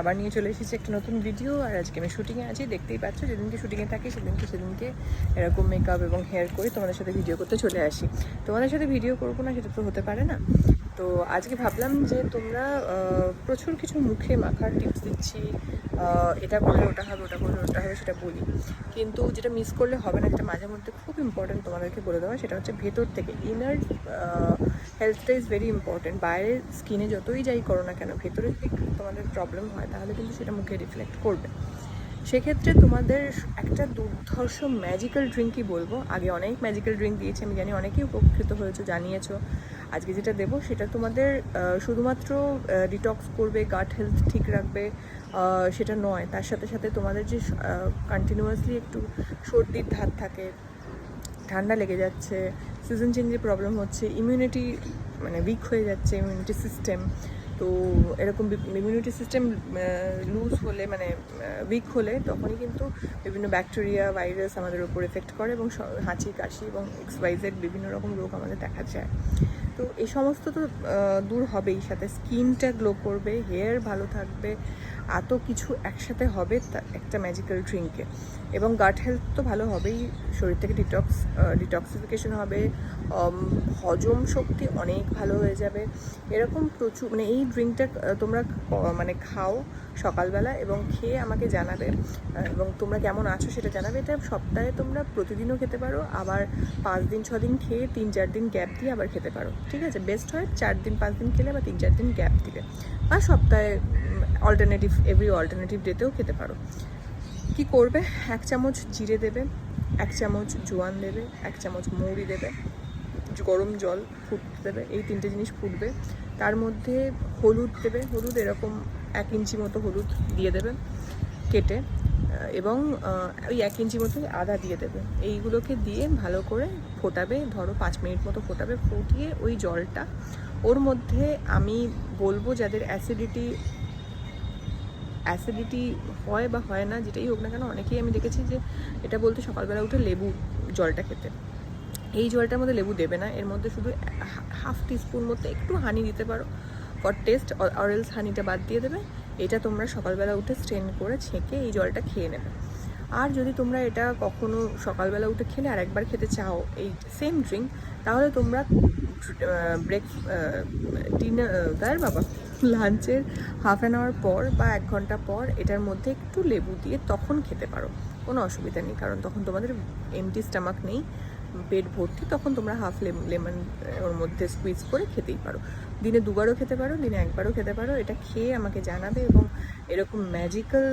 আবার নিয়ে চলে এসেছি একটা নতুন ভিডিও। আর আজকে আমি শুটিংয়ে আছি, দেখতেই পাচ্ছ। যেদিনকে শুটিংয়ে থাকি সেদিনকে এরকম মেকআপ এবং হেয়ার করে তোমাদের সাথে ভিডিও করতে চলে আসি। তোমাদের সাথে ভিডিও করবো না সেটা তো হতে পারে না। তো আজকে ভাবলাম যে তোমরা প্রচুর কিছু মুখে মাখার টিপস দিচ্ছি, এটা করলে ওটা হবে, ওটা করলে ওটা হবে, সেটা বলি। কিন্তু যেটা মিস করলে হবে না, যেটা মাঝে মধ্যে খুব ইম্পর্টেন্ট তোমাদেরকে বলে দেওয়া, সেটা হচ্ছে ভেতর থেকে ইনার হেলথটা ইজ ভেরি ইম্পর্টেন্ট। বাইরের স্কিনে যতই যাই করো না কেন, ভেতরে যদি তোমাদের প্রবলেম হয় তাহলে কিন্তু সেটা মুখে রিফ্লেক্ট করবে। সেক্ষেত্রে তোমাদের একটা দুর্ধর্ষ ম্যাজিক্যাল ড্রিঙ্কই বলবো। আগে অনেক ম্যাজিক্যাল ড্রিঙ্ক দিয়েছি, আমি জানি অনেকেই উপকৃত হয়েছো, জানিয়েছো। আজকে যেটা দেবো সেটা তোমাদের শুধুমাত্র ডিটক্স করবে, গাট হেলথ ঠিক রাখবে সেটা নয়। তার সাথে সাথে তোমাদের যে কন্টিনিউয়াসলি একটু সর্দির ধার থাকে, ঠান্ডা লেগে যাচ্ছে, সিজন চেঞ্জের প্রবলেম হচ্ছে, ইমিউনিটি মানে উইক হয়ে যাচ্ছে, ইমিউনিটি সিস্টেম, তো এরকম ইমিউনিটি সিস্টেম লুজ হলে মানে উইক হলে তখনই কিন্তু বিভিন্ন ব্যাকটেরিয়া ভাইরাস আমাদের উপর এফেক্ট করে এবং হাঁচি কাশি এবং এক্সওয়াইজেড বিভিন্ন রকম রোগ আমাদের দেখা যায়। তো এই সমস্ত তো দূর হবেই, সাথে স্কিনটা গ্লো করবে, হেয়ার ভালো থাকবে, এত কিছু একসাথে হবে একটা ম্যাজিক্যাল ড্রিঙ্কে। এবং গাট হেলথ তো ভালো হবেই, শরীর থেকে ডিটক্সিফিকেশন হবে, হজম শক্তি অনেক ভালো হয়ে যাবে। এরকম প্রচুর মানে এই ড্রিঙ্কটা তোমরা মানে খাও সকালবেলা এবং খেয়ে আমাকে জানাবে এবং তোমরা কেমন আছো সেটা জানাবে। এটা সপ্তাহে তোমরা প্রতিদিনও খেতে পারো, আবার 5 দিন 6 দিন খেয়ে 3-4 দিন গ্যাপ দিয়ে আবার খেতে পারো। ঠিক আছে, বেস্ট হয় 4 দিন 5 দিন খেলে বা 3-4 দিন গ্যাপ দিলে, আর সপ্তাহে অল্টারনেটিভ ডেতেও খেতে পারো। কি করবে, 1 চামচ জিরে দেবে, 1 চামচ জোয়ান দেবে, 1 চামচ মৌরি দেবে, গরম জল ফুটতে দেবে, এই 3টে জিনিস ফুটবে। তার মধ্যে হলুদ দেবে, হলুদ এরকম 1 ইঞ্চি মতো হলুদ দিয়ে দেবে কেটে, এবং ওই 1 ইঞ্চি মতো আদা দিয়ে দেবে। এইগুলোকে দিয়ে ভালো করে ফোটাবে, ধরো 5 মিনিট মতো ফোটাবে। ফুটিয়ে ওই জলটা ওর মধ্যে আমি বলবো যাদের অ্যাসিডিটি হয় বা হয় না, যেটাই হোক না কেন, অনেকেই আমি দেখেছি যে এটা বলতে সকালবেলা উঠে লেবু জলটা খেতে। এই জলটার মধ্যে লেবু দেবে না, এর মধ্যে শুধু 1/2 টিস্পুন মতো একটু হানি দিতে পারো ফর টেস্ট, অর এলস হানিটা বাদ দিয়ে দেবে। এটা তোমরা সকালবেলা উঠে স্ট্রেন করে ছেঁকে এই জলটা খেয়ে নেবে। আর যদি তোমরা এটা কখনো সকালবেলা উঠে খেলে আর একবার খেতে চাও এই সেম ড্রিঙ্ক, তাহলে তোমরা ডিনার বাবা লাঞ্চের 1/2 আওয়ার পর বা 1 ঘন্টা পর এটার মধ্যে একটু লেবু দিয়ে তখন খেতে পারো, কোনো অসুবিধা নেই। কারণ তখন তোমাদের এমটি স্টমাক নেই, পেট ভর্তি, তখন তোমরা হাফ লেমন ওর মধ্যে স্কুইজ করে খেতেই পারো। দিনে 2বারও খেতে পারো, দিনে 1বারও খেতে পারো। এটা খেয়ে আমাকে জানাবে এবং এরকম ম্যাজিক্যাল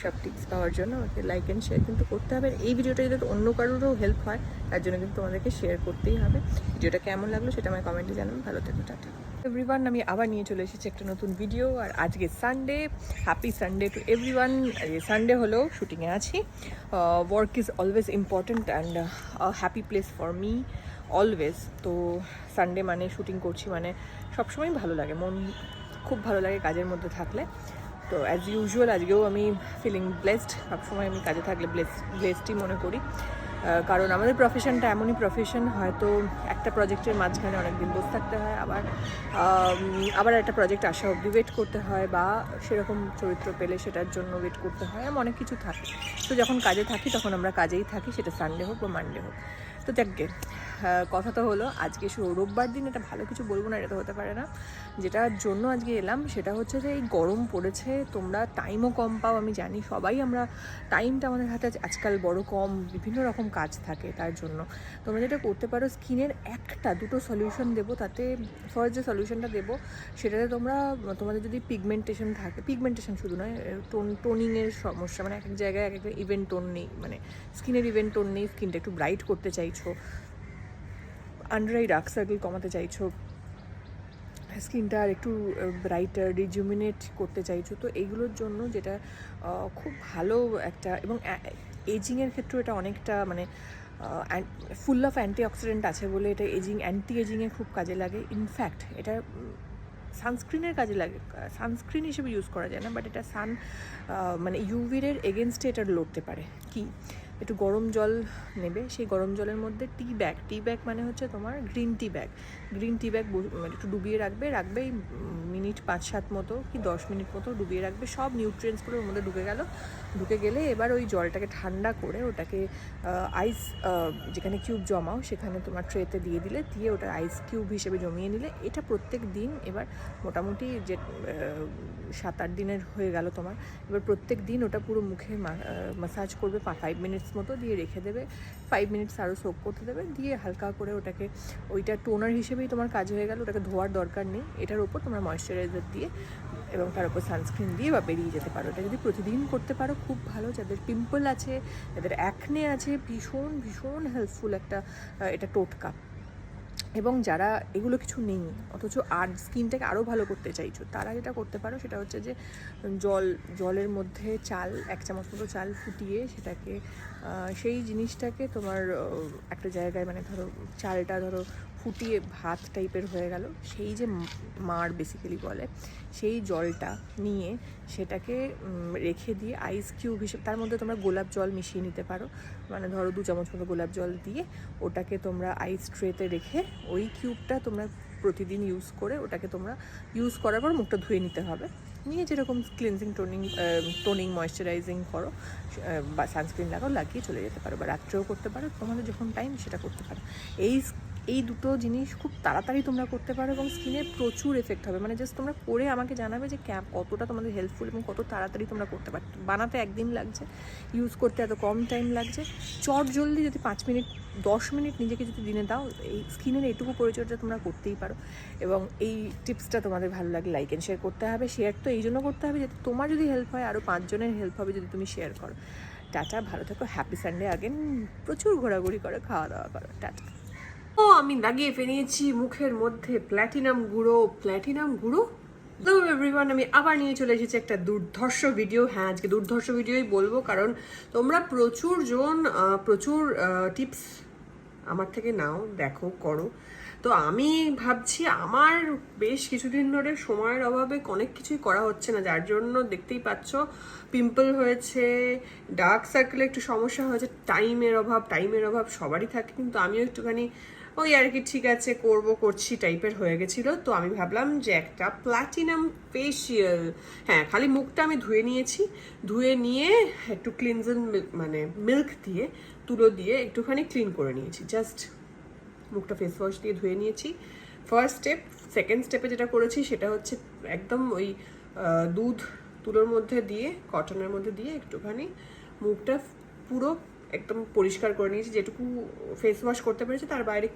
সব টিপস পাওয়ার জন্য আমাকে লাইক অ্যান্ড শেয়ার কিন্তু করতে হবে। এই ভিডিওটা যদি অন্য কারোরও হেল্প হয় তার জন্য কিন্তু তোমাদেরকে শেয়ার করতেই হবে। ভিডিওটা কেমন লাগলো সেটা আমায় কমেন্টে জানাবে। ভালো থেকো, টাটা এভরিওয়ান। আমি আবার নিয়ে চলে এসেছি একটা নতুন ভিডিও। আর আজকে Sunday, happy Sunday to everyone. Sunday হলেও শুটিংয়ে আছি। Work is always important and happy place for me always. তো সানডে মানে শুটিং করছি মানে সবসময় ভালো লাগে, মন খুব ভালো লাগে কাজের মধ্যে থাকলে। তো অ্যাজ ইউজুয়াল আজকেও আমি ফিলিং ব্লেসড। সবসময় আমি কাজে থাকলে ব্লেসডই মনে করি, কারণ আমাদের প্রফেশনটা এমনই প্রফেশন, হয়তো একটা প্রজেক্টের মাঝখানে অনেক দিন বসে থাকতে হয়, আবার একটা প্রজেক্ট আসা অবধি ওয়েট করতে হয়, বা সেরকম চরিত্র পেলে সেটার জন্য ওয়েট করতে হয়, এমন অনেক কিছু থাকে। তো যখন কাজে থাকি তখন আমরা কাজেই থাকি, সেটা সানডে হোক বা মানডে হোক। তো যাকগে, কথা তো হলো আজকে রোববার দিন, এটা ভালো কিছু বলবো না, এটা তো হতে পারে না। যেটার জন্য আজকে এলাম সেটা হচ্ছে যে এই গরম পড়েছে, তোমরা টাইমও কম পাও, আমি জানি সবাই আমরা টাইমটা আমাদের হাতে আজকাল বড় কম, বিভিন্ন রকম কাজ থাকে। তার জন্য তোমরা যেটা করতে পারো, স্কিনের 1-2 সলিউশন দেবো, তাতে ফার্স্ট যে সলিউশনটা দেবো সেটাতে তোমাদের যদি পিগমেন্টেশন থাকে, পিগমেন্টেশন শুধু নয়, টোনিংয়ের সমস্যা, মানে এক এক জায়গায় এক একটা ইভেন্ট টোন নেই, মানে স্কিনের ইভেন্ট টোন নেই, স্কিনটা একটু ব্রাইট করতে চাইছো, আন্ডার আই ডার্ক সার্কেল কমাতে চাইছো, স্কিনটা আর একটু ব্রাইটার রিজুমিনেট করতে চাইছো, তো এইগুলোর জন্য যেটা খুব ভালো একটা, এবং এজিংয়ের ক্ষেত্রেও এটা অনেকটা মানে ফুল অফ অ্যান্টিঅক্সিডেন্ট আছে বলে এটা অ্যান্টি এজিংয়ে খুব কাজে লাগে। ইনফ্যাক্ট এটা সানস্ক্রিনের কাজে লাগে, সানস্ক্রিন হিসেবে ইউজ করা যায় না, বাট এটা মানে ইউভির এগেনস্টে এটা লড়তে পারে। কি একটু গরম জল নেবে, সেই গরম জলের মধ্যে টি ব্যাগ মানে হচ্ছে তোমার গ্রিন টি ব্যাগ একটু ডুবিয়ে রাখবে মিনিট 5-7 মতো কি 10 মিনিট মতো ডুবিয়ে রাখবে, সব নিউট্রিয়েন্টসগুলো ওর মধ্যে ঢুকে গেলে এবার ওই জলটাকে ঠান্ডা করে ওটাকে আইস যেখানে কিউব জমাও সেখানে তোমার ট্রেতে দিয়ে ওটা আইস কিউব হিসেবে জমিয়ে নিলে, এটা প্রত্যেক দিন এবার মোটামুটি যে 7-8 দিনের হয়ে গেল তোমার, এবার প্রত্যেক দিন ওটা পুরো মুখে মাসাজ করবে 5 মিনিটস মতো, দিয়ে রেখে দেবে 5 মিনিটস আরও সোক করতে দেবে, দিয়ে হালকা করে ওটাকে ওইটা টোনার হিসেবেই তোমার কাজ হয়ে গেল, ওটাকে ধোয়ার দরকার নেই। এটার ওপর তোমরা ময়েশ্চারাইজার দিয়ে এবং তার উপর সানস্ক্রিন দিয়ে বা বেরিয়ে যেতে পারো। এটা যদি প্রতিদিন করতে পারো খুব ভালো। যাদের পিম্পল আছে, যাদের অ্যাকনে আছে, ভীষণ ভীষণ হেল্পফুল একটা এটা টোটকা। এবং যারা এগুলো কিছু নেই অথচ আর স্কিনটাকে আরও ভালো করতে চাইছো, তারা যেটা করতে পারো সেটা হচ্ছে যে জলের মধ্যে 1 চামচ মতো চাল ফুটিয়ে সেটাকে সেই জিনিসটাকে তোমার একটা জায়গায়, মানে ধরো চালটা ফুটিয়ে ভাত টাইপের হয়ে গেল, সেই যে মাড় বেসিক্যালি বলে, সেই জলটা নিয়ে সেটাকে রেখে দিয়ে আইস কিউব হিসেবে তার মধ্যে তোমরা গোলাপ জল মিশিয়ে নিতে পারো, মানে ধরো 2 চামচ মতো গোলাপ জল দিয়ে ওটাকে তোমরা আইস ট্রেতে রেখে ওই কিউবটা তোমরা প্রতিদিন ওটাকে তোমরা ইউজ করার পর মুখটা ধুয়ে নিতে হবে, নিয়ে যেরকম ক্লিনজিং টোনিং ময়েশ্চারাইজিং করো বা সানস্ক্রিন লাগিয়ে চলে যেতে পারো, বা রাত্রেও করতে পারো, তোমাদের যখন টাইম সেটা করতে পারো। এই দুটো জিনিস খুব তাড়াতাড়ি তোমরা করতে পারো এবং স্কিনে প্রচুর এফেক্ট হবে। মানে জাস্ট তোমরা করে আমাকে জানাবে যে কতটা তোমাদের হেল্পফুল এবং কত তাড়াতাড়ি তোমরা করতে পারো। বানাতে 1 দিন লাগছে, ইউজ করতে এত কম টাইম লাগছে। জলদি যদি 5 মিনিট 10 মিনিট নিজেকে যদি দিনে দাও, এই স্কিনের এইটুকু পরিচর্যা তোমরা করতেই পারো। এবং এই টিপসটা তোমাদের ভালো লাগে লাইক অ্যান্ড শেয়ার করতে হবে। শেয়ার তো এই জন্য করতে হবে যাতে তোমার যদি হেল্প হয়, আরও 5 জনের হেল্প হবে যদি তুমি শেয়ার করো। টাটা, ভালো থাকো, হ্যাপি সানডে আগেন, প্রচুর ঘোরাঘুরি করো, খাওয়া দাওয়া করো, টাটা। আমি লাগিয়ে ফেলিয়েছি মুখের মধ্যে প্ল্যাটিনাম গুঁড়ো। হ্যালো এভরিওয়ান, আমি আবার নিয়ে চলে এসেছি একটা দুর্ধর্ষ ভিডিও। হ্যাঁ, আজকে দুর্ধর্ষ ভিডিওই বলবো, কারণ তোমরা প্রচুর টিপস আমার থেকে নাও, দেখো, করো। তো আমি ভাবছি আমার বেশ কিছুদিন ধরে সময়ের অভাবে অনেক কিছুই করা হচ্ছে না, যার জন্য দেখতেই পাচ্ছ পিম্পল হয়েছে, ডার্ক সার্কেলে একটু সমস্যা হয়েছে। টাইমের অভাব সবারই থাকে, কিন্তু আমিও একটুখানি ওই আর কি, ঠিক আছে করছি টাইপের হয়ে গেছিলো। তো আমি ভাবলাম যে একটা প্ল্যাটিনাম ফেসিয়াল, হ্যাঁ, খালি মুখটা আমি ধুয়ে নিয়ে একটু ক্লিনজিং মানে মিল্ক দিয়ে, তুলো দিয়ে একটুখানি ক্লিন করে নিয়েছি। জাস্ট মুখটা ফেস ওয়াশ দিয়ে ধুয়ে নিয়েছি, ফার্স্ট স্টেপ। সেকেন্ড স্টেপে যেটা করেছি সেটা হচ্ছে একদম ওই দুধ তুলোর মধ্যে দিয়ে, কটনের মধ্যে দিয়ে একটুখানি মুখটা পুরো একদম পরিষ্কার করে নিয়েছি, যেটুকু ফেস ওয়াশ করতে পেরেছি, তার বাইরে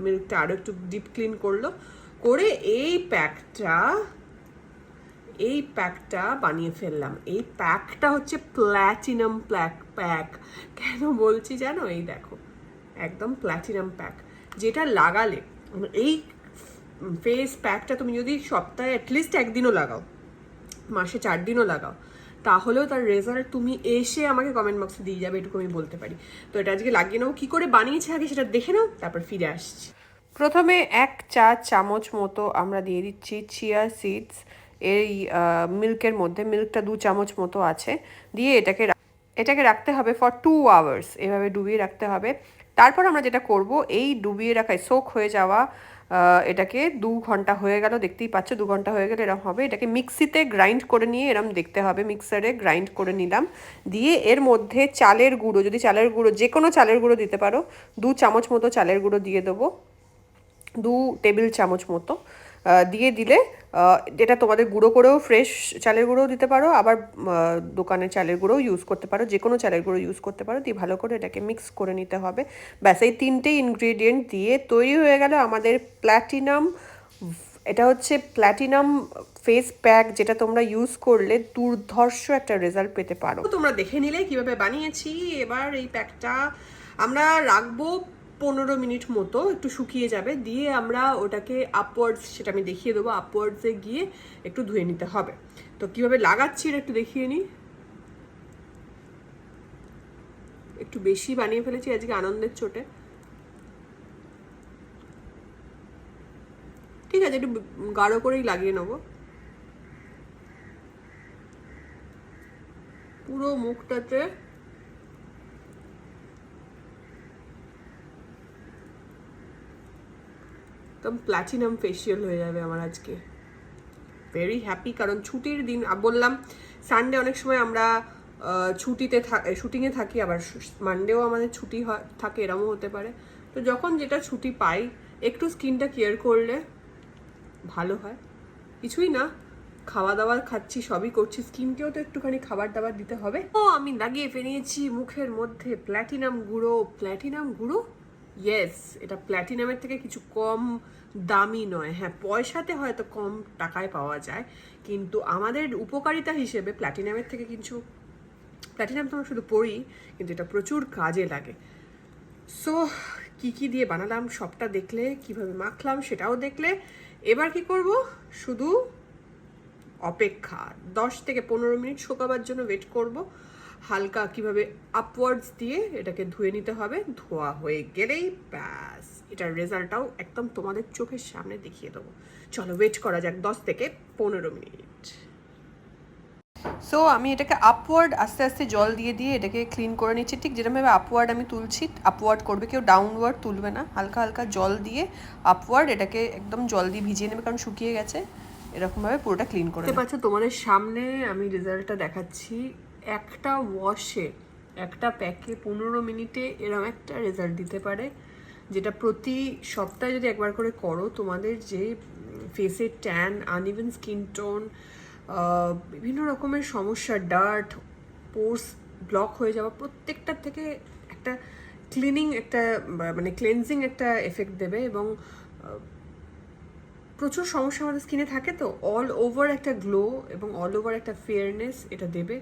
মিল্কটা আরও একটু ডিপ ক্লিন করে এই প্যাকটা বানিয়ে ফেললাম। এই প্যাকটা হচ্ছে প্ল্যাটিনাম প্যাক। কেন বলছি জানো? এই দেখো, একদম প্ল্যাটিনাম প্যাক, যেটা লাগালে এই ফেস প্যাকটা তুমি যদি সপ্তাহে অ্যাটলিস্ট 1 দিনও লাগাও, মাসে 4 দিনও লাগাও, তাহলেও তার রেজাল্ট তুমি এসে আমাকে কমেন্ট বক্সে দিয়ে যাবে, এটুকু আমি বলতে পারি। তো এটা আজকে লাগিয়ে নাও। কী করে বানিয়েছে আগে সেটা দেখে নাও, তারপর ফিরে আসছি। প্রথমে 1 চা চামচ মতো আমরা দিয়ে দিচ্ছি চিয়া সিডস এই মিল্কের মধ্যে। মিল্কটা 2 চামচ মতো আছে, দিয়ে এটাকে রাখতে হবে ফর 2 আওয়ার্স, এভাবে ডুবিয়ে রাখতে হবে। তারপর আমরা যেটা করব, এই ডুবিয়ে রাখায় সোক হয়ে যাওয়া এটাকে 2 ঘন্টা হয়ে গেল, দেখতেই পাচ্ছ 2 ঘন্টা হয়ে গেলে এরকম হবে। এটাকে মিক্সিতে গ্রাইন্ড করে নিয়ে এরকম দেখতে হবে, মিক্সারে গ্রাইন্ড করে নিলাম। দিয়ে এর মধ্যে চালের গুঁড়ো, যদি চালের গুঁড়ো, যে কোনো চালের গুঁড়ো দিতে পারো, 2 চামচ মতো চালের গুঁড়ো দিয়ে দেবো, 2 টেবিল চামচ মতো দিয়ে দিলে, এটা তোমাদের গুঁড়ো করেও ফ্রেশ চালের গুঁড়োও দিতে পারো, আবার দোকানের চালের গুঁড়োও ইউজ করতে পারো, যে কোনো চালের গুঁড়ো ইউজ করতে পারো। দিয়ে ভালো করে এটাকে মিক্স করে নিতে হবে। ব্যাস, এই 3টে ইনগ্রেডিয়েন্ট দিয়ে তৈরি হয়ে গেল আমাদের প্ল্যাটিনাম। এটা হচ্ছে প্ল্যাটিনাম ফেস প্যাক, যেটা তোমরা ইউজ করলে দুর্ধর্ষ একটা রেজাল্ট পেতে পারো। তোমরা দেখে নিলে কিভাবে বানিয়েছি। এবার এই প্যাকটা আমরা রাখবো 15 মিনিট মতো, একটু শুকিয়ে যাবে, দিয়ে আমরা ওটাকে আপওয়ার্ডস, সেটা আমি দেখিয়ে দেবো, আপওয়ার্ডসে গিয়ে একটু ধুয়ে নিতে হবে। তো কিভাবে লাগাচ্ছি এটা একটু দেখিয়ে নিই। একটু বেশি বানিয়ে ফেলেছি আজকে আনন্দের চোটে, ঠিক আছে, একটু গাঢ় করেই লাগিয়ে নেবো। পুরো মুখটাতে একদম প্ল্যাটিনাম ফেসিয়াল হয়ে যাবে আমার আজকে। ভেরি হ্যাপি, কারণ ছুটির দিন বললাম সানডে অনেক সময় আমরা ছুটিতে শুটিংয়ে থাকি, আবার মানডেও আমাদের ছুটি থাকে, এরমও হতে পারে। তো যখন যেটা ছুটি পাই একটু স্কিনটা কেয়ার করলে ভালো হয়। কিছুই না, খাওয়া দাওয়া খাচ্ছি, সবই করছি, স্কিনকেও তো একটুখানি খাবার দাবার দিতে হবে। ও আমি লাগিয়ে ফেলিয়েছি মুখের মধ্যে প্ল্যাটিনাম গুঁড়ো। প্ল্যাটিনাম গুঁড়ো, ইয়েস, এটা প্ল্যাটিনামের থেকে কিছু কম দামি নয়। হ্যাঁ, পয়সাতে হয়তো কম টাকায় পাওয়া যায়, কিন্তু আমাদের উপকারিতা হিসেবে প্ল্যাটিনামের থেকে কিছু, প্ল্যাটিনাম তো আমরা শুধু পড়ি, কিন্তু এটা প্রচুর কাজে লাগে। সো কি দিয়ে বানালাম সবটা দেখলে, কিভাবে মাখলাম সেটাও দেখলে। এবার কি করব, শুধু অপেক্ষা, 10 থেকে 15 মিনিট শুকাবার জন্য ওয়েট করব। হালকা কিভাবে আপওয়ার্ডস দিয়ে এটাকে ধুয়ে নিতে হবে। ধোয়া হয়ে গেলেই ব্যাস, এটার রেজাল্টটাও একদম তোমাদের চোখের সামনে দেখিয়ে দেবো। চলো ওয়েট করা যাক 10 থেকে 15 মিনিট। সো আমি এটাকে আপওয়ার্ড আস্তে আস্তে জল দিয়ে দিয়ে এটাকে ক্লিন করে নিচ্ছি। ঠিক যেরকমভাবে আপওয়ার্ড আমি তুলছি, আপওয়ার্ড করবে, কেউ ডাউনওয়ার্ড তুলবে না। হালকা হালকা জল দিয়ে আপওয়ার্ড এটাকে একদম জল দিয়ে ভিজিয়ে নেবে, কারণ শুকিয়ে গেছে। এরকমভাবে পুরোটা ক্লিন করে দেখতে পাচ্ছ তোমাদের সামনে আমি রেজাল্টটা দেখাচ্ছি। একটা ওয়াশে, একটা প্যাকে 15 মিনিটে এরকম একটা রেজাল্ট দিতে পারে, যেটা প্রতি সপ্তাহে যদি একবার করে করো, তোমাদের যে ফেসের ট্যান, আনইভেন স্কিন টোন, বিভিন্ন রকমের সমস্যা, ডার্ট, পোর্স ব্লক হয়ে যাওয়া, প্রত্যেকটার থেকে একটা ক্লিনিং, একটা মানে ক্লেনজিং একটা এফেক্ট দেবে। এবং প্রচুর সমস্যা আমাদের স্কিনে থাকে, তো অল ওভার একটা গ্লো এবং অল ওভার একটা ফেয়ারনেস এটা দেবে।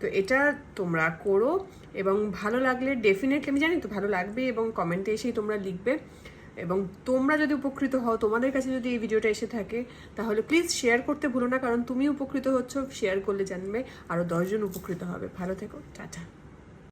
তো এটা তোমরা করো, এবং ভালো লাগলে ডেফিনেটলি, আমি জানি তো ভালো লাগবে, এবং কমেন্টে এসেই তোমরা লিখবে। এবং তোমরা যদি উপকৃত হও, তোমাদের কাছে যদি এই ভিডিওটা এসে থাকে, তাহলে প্লিজ শেয়ার করতে ভুলো না, কারণ তুমি উপকৃত হচ্ছ, শেয়ার করলে জানবে আরও 10 জন উপকৃত হবে। ভালো থেকো, টাটা।